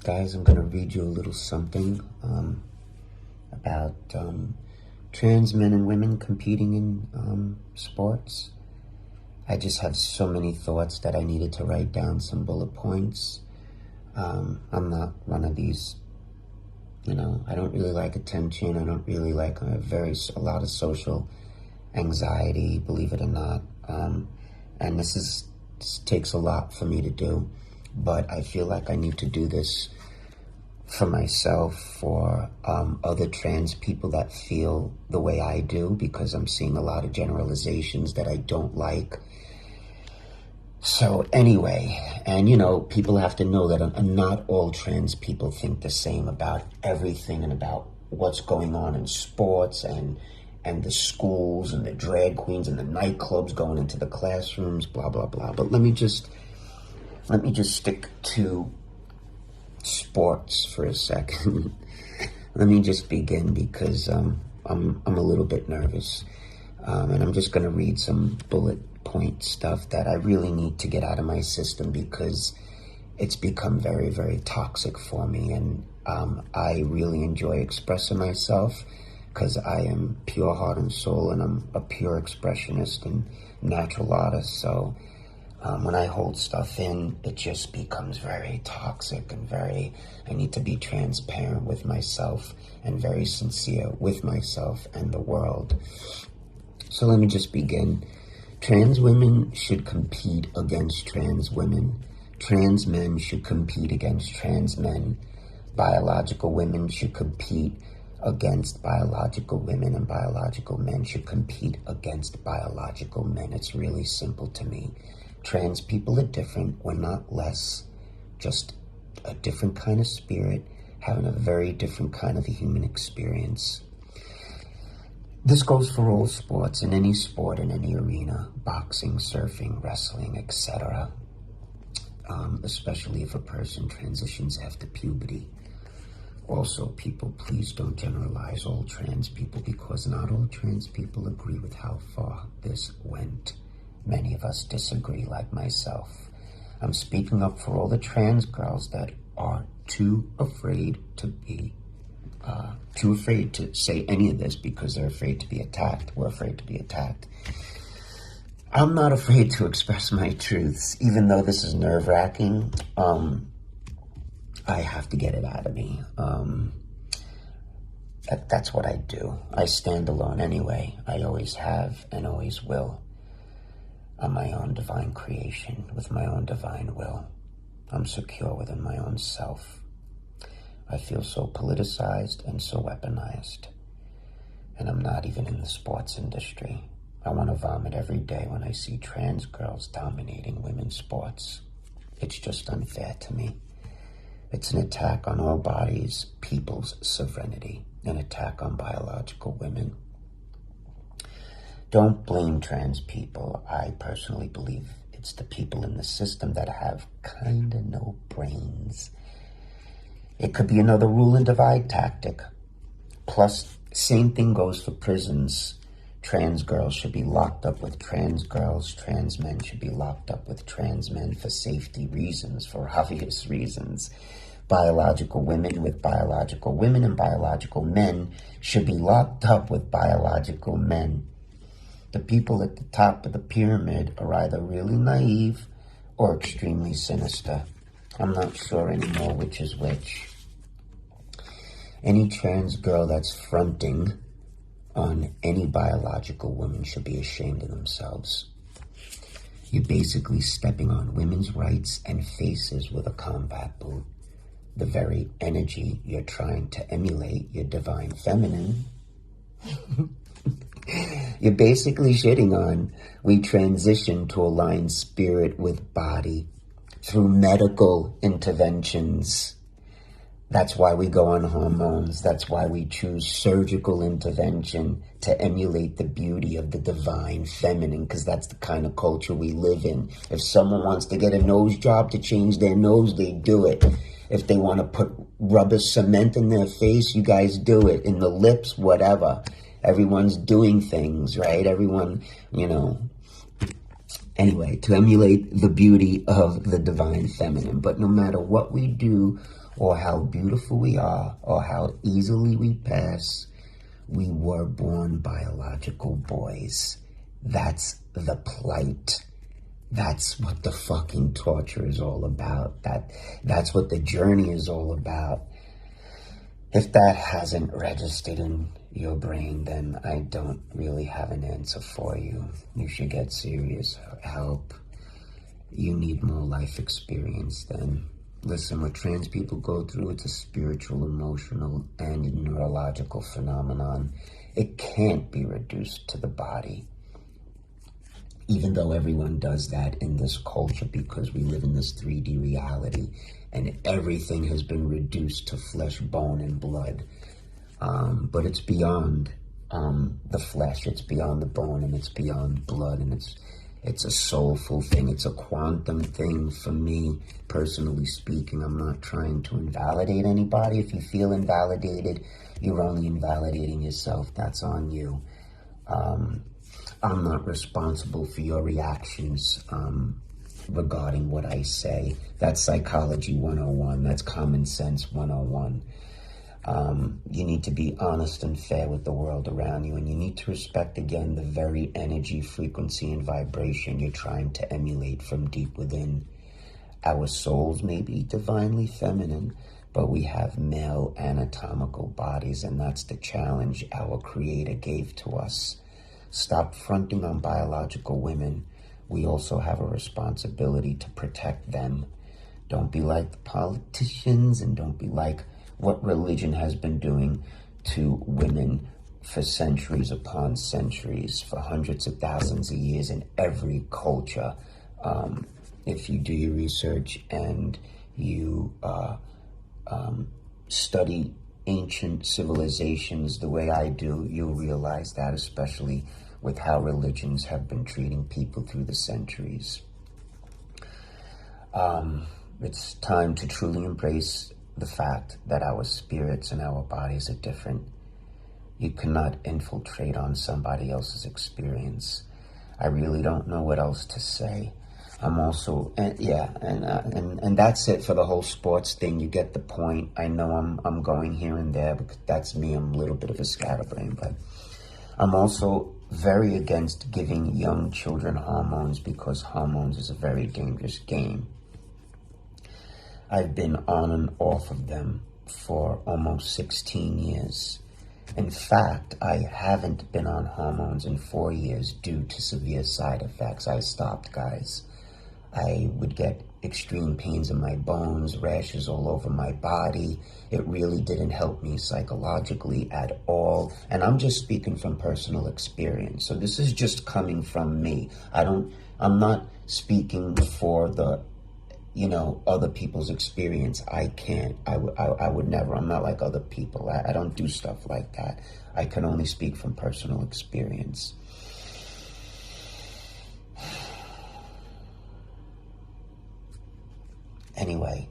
Guys, I'm going to read you a little something about trans men and women competing in sports. I just have so many thoughts that I needed to write down some bullet points. I'm not one of these, I don't really like attention. I don't really like a lot of social anxiety, believe it or not. And this takes a lot for me to do. But I feel like I need to do this for myself, for other trans people that feel the way I do, because I'm seeing a lot of generalizations that I don't like. So anyway, and people have to know that not all trans people think the same about everything and about what's going on in sports and the schools and the drag queens and the nightclubs going into the classrooms, blah, blah, blah. But let me just stick to sports for a second. Let me just begin because I'm a little bit nervous, and I'm just going to read some bullet point stuff that I really need to get out of my system because it's become very, very toxic for me, and I really enjoy expressing myself because I am pure heart and soul, and I'm a pure expressionist and natural artist. So when I hold stuff in, it just becomes very toxic and I need to be transparent with myself and very sincere with myself and the world. So let me just begin. Trans women should compete against trans women. Trans men should compete against trans men. Biological women should compete against biological women, and biological men should compete against biological men. It's really simple to me. Trans people are different. We're not less, just a different kind of spirit, having a very different kind of a human experience. This goes for all sports, in any sport, in any arena, boxing, surfing, wrestling, etc. Especially if a person transitions after puberty. Also, people, please don't generalize all trans people because not all trans people agree with how far this went. Many of us disagree, like myself. I'm speaking up for all the trans girls that are too afraid to say any of this because they're afraid to be attacked. We're afraid to be attacked. I'm not afraid to express my truths, even though this is nerve-wracking. I have to get it out of me. That's what I do. I stand alone anyway. I always have and always will. I'm my own divine creation with my own divine will. I'm secure within my own self. I feel so politicized and so weaponized. And I'm not even in the sports industry. I want to vomit every day when I see trans girls dominating women's sports. It's just unfair to me. It's an attack on all bodies, people's sovereignty, an attack on biological women. Don't blame trans people. I personally believe it's the people in the system that have kind of no brains. It could be another rule and divide tactic. Plus, same thing goes for prisons. Trans girls should be locked up with trans girls. Trans men should be locked up with trans men for safety reasons, for obvious reasons. Biological women with biological women, and biological men should be locked up with biological men. The people at the top of the pyramid are either really naive or extremely sinister. I'm not sure anymore which is which. Any trans girl that's fronting on any biological woman should be ashamed of themselves. You're basically stepping on women's rights and faces with a combat boot. The very energy you're trying to emulate, your divine feminine, you're basically shitting on. We transition to align spirit with body through medical interventions. That's why we go on hormones. That's why we choose surgical intervention to emulate the beauty of the divine feminine, because that's the kind of culture we live in. If someone wants to get a nose job to change their nose, they do it. If they want to put rubber cement in their face, you guys do it. In the lips, whatever. Everyone's doing things, right? Everyone, Anyway, to emulate the beauty of the divine feminine. But no matter what we do, or how beautiful we are, or how easily we pass, we were born biological boys. That's the plight. That's what the fucking torture is all about. That's what the journey is all about. If that hasn't registered in your brain, then I don't really have an answer for you. You should get serious help. You need more life experience then. Listen, what trans people go through, it's a spiritual, emotional, and neurological phenomenon. It can't be reduced to the body. Even though everyone does that in this culture because we live in this 3D reality and everything has been reduced to flesh, bone, and blood. But it's beyond the flesh, it's beyond the bone, and it's beyond blood, and it's a soulful thing. It's a quantum thing for me, personally speaking. I'm not trying to invalidate anybody. If you feel invalidated, you're only invalidating yourself. That's on you. I'm not responsible for your reactions regarding what I say. That's psychology 101. That's common sense 101. You need to be honest and fair with the world around you, and you need to respect, again, the very energy, frequency, and vibration you're trying to emulate from deep within. Our souls may be divinely feminine, but we have male anatomical bodies, and that's the challenge our Creator gave to us. Stop fronting on biological women. We also have a responsibility to protect them. Don't be like the politicians, and don't be like what religion has been doing to women for centuries upon centuries, for hundreds of thousands of years in every culture. If you do your research and you study ancient civilizations the way I do, you'll realize that, especially with how religions have been treating people through the centuries. It's time to truly embrace the fact that our spirits and our bodies are different. You cannot infiltrate on somebody else's experience. I really don't know what else to say. I'm also, and that's it for the whole sports thing. You get the point. I know I'm going here and there because that's me. I'm a little bit of a scatterbrain, but I'm also very against giving young children hormones because hormones is a very dangerous game. I've been on and off of them for almost 16 years. In fact, I haven't been on hormones in 4 years due to severe side effects. I stopped, guys. I would get extreme pains in my bones, rashes all over my body. It really didn't help me psychologically at all. And I'm just speaking from personal experience. So this is just coming from me. I'm not speaking for the, other people's experience. I can't. I would never. I'm not like other people. I don't do stuff like that. I can only speak from personal experience. Anyway,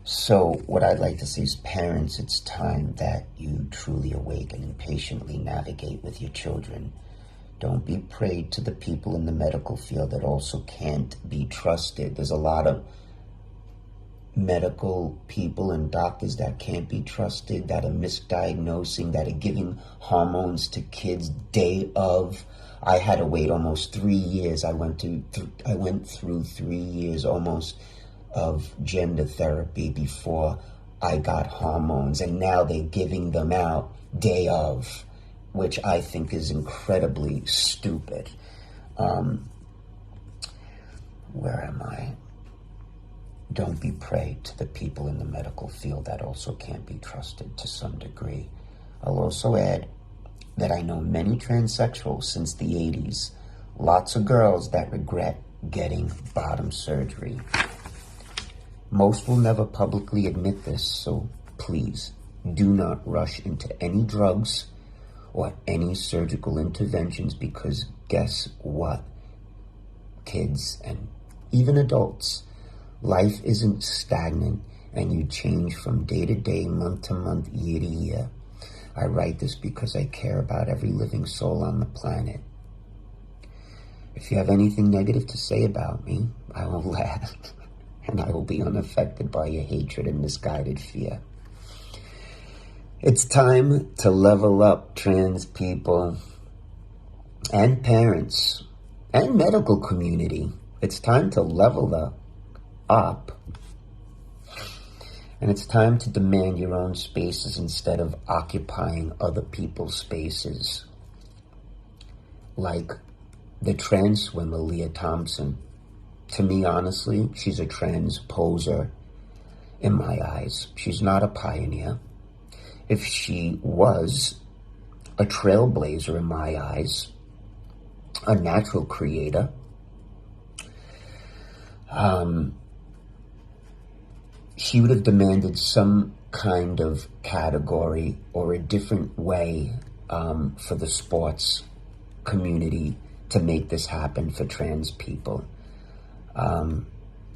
so what I'd like to say is, parents, it's time that you truly awaken and patiently navigate with your children. Don't be prey to the people in the medical field that also can't be trusted. There's a lot of medical people and doctors that can't be trusted, that are misdiagnosing, that are giving hormones to kids day of. I had to wait almost 3 years. I went through 3 years almost of gender therapy before I got hormones, and now they're giving them out day of, which I think is incredibly stupid. Where am I? Don't be prey to the people in the medical field that also can't be trusted to some degree. I'll also add that I know many transsexuals since the 80s, lots of girls that regret getting bottom surgery. Most will never publicly admit this, so please do not rush into any drugs or any surgical interventions, because guess what, kids and even adults, life isn't stagnant and you change from day to day, month to month, year to year. I write this because I care about every living soul on the planet. If you have anything negative to say about me, I will laugh, and I will be unaffected by your hatred and misguided fear. It's time to level up, trans people and parents and medical community. It's time to level up. And it's time to demand your own spaces instead of occupying other people's spaces. Like the trans swimmer, Leah Thompson. To me, honestly, she's a trans poser in my eyes. She's not a pioneer. If she was a trailblazer in my eyes, a natural creator, she would have demanded some kind of category or a different way for the sports community to make this happen for trans people.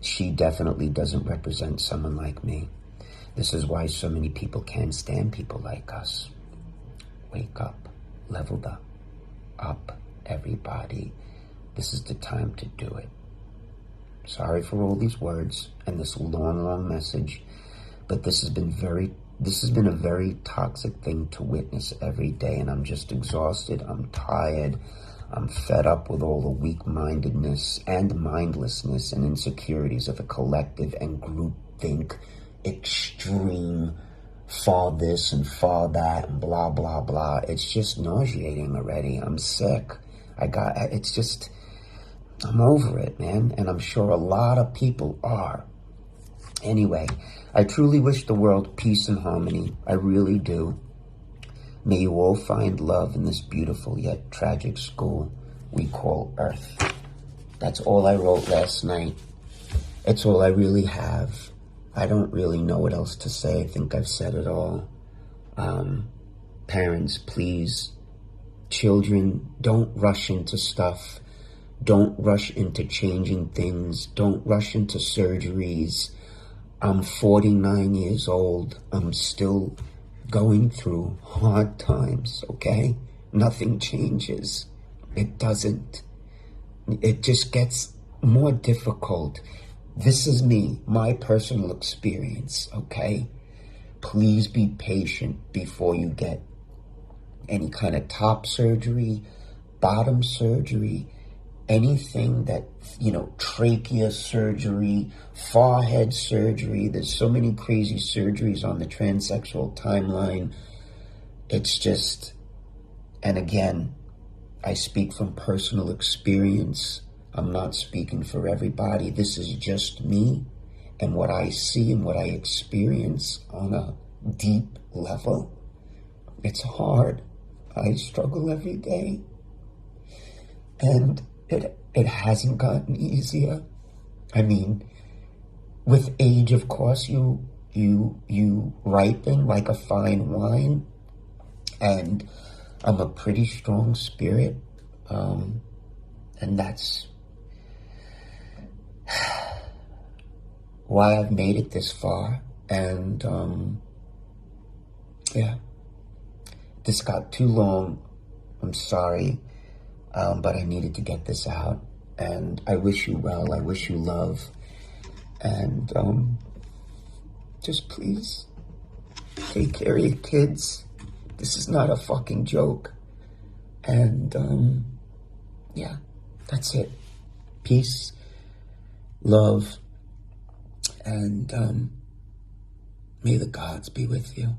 She definitely doesn't represent someone like me. This is why so many people can't stand people like us. Wake up, leveled up, everybody. This is the time to do it. Sorry for all these words and this long message, but this has been a very toxic thing to witness every day, and I'm just exhausted. I'm tired. I'm fed up with all the weak-mindedness and mindlessness and insecurities of a collective and groupthink, extreme, far this and far that and blah, blah, blah. It's just nauseating already. I'm sick. I'm over it, man, and I'm sure a lot of people are. Anyway, I truly wish the world peace and harmony. I really do. May you all find love in this beautiful yet tragic school we call Earth. That's all I wrote last night. It's all I really have. I don't really know what else to say. I think I've said it all. Parents, please. Children, don't rush into stuff. Don't rush into changing things. Don't rush into surgeries. I'm 49 years old. I'm still going through hard times, okay? Nothing changes. It doesn't. It just gets more difficult. This is me, my personal experience, okay? Please be patient before you get any kind of top surgery, bottom surgery, anything that, trachea surgery, forehead surgery. There's so many crazy surgeries on the transsexual timeline. It's just, and again, I speak from personal experience. I'm not speaking for everybody. This is just me and what I see and what I experience on a deep level. It's hard. I struggle every day. And it hasn't gotten easier. I mean, with age, of course, you ripen like a fine wine, and I'm a pretty strong spirit, and that's why I've made it this far. And yeah, this got too long. I'm sorry. But I needed to get this out, and I wish you well. I wish you love, and just please take care of your kids. This is not a fucking joke, and yeah, that's it. Peace, love, and may the gods be with you.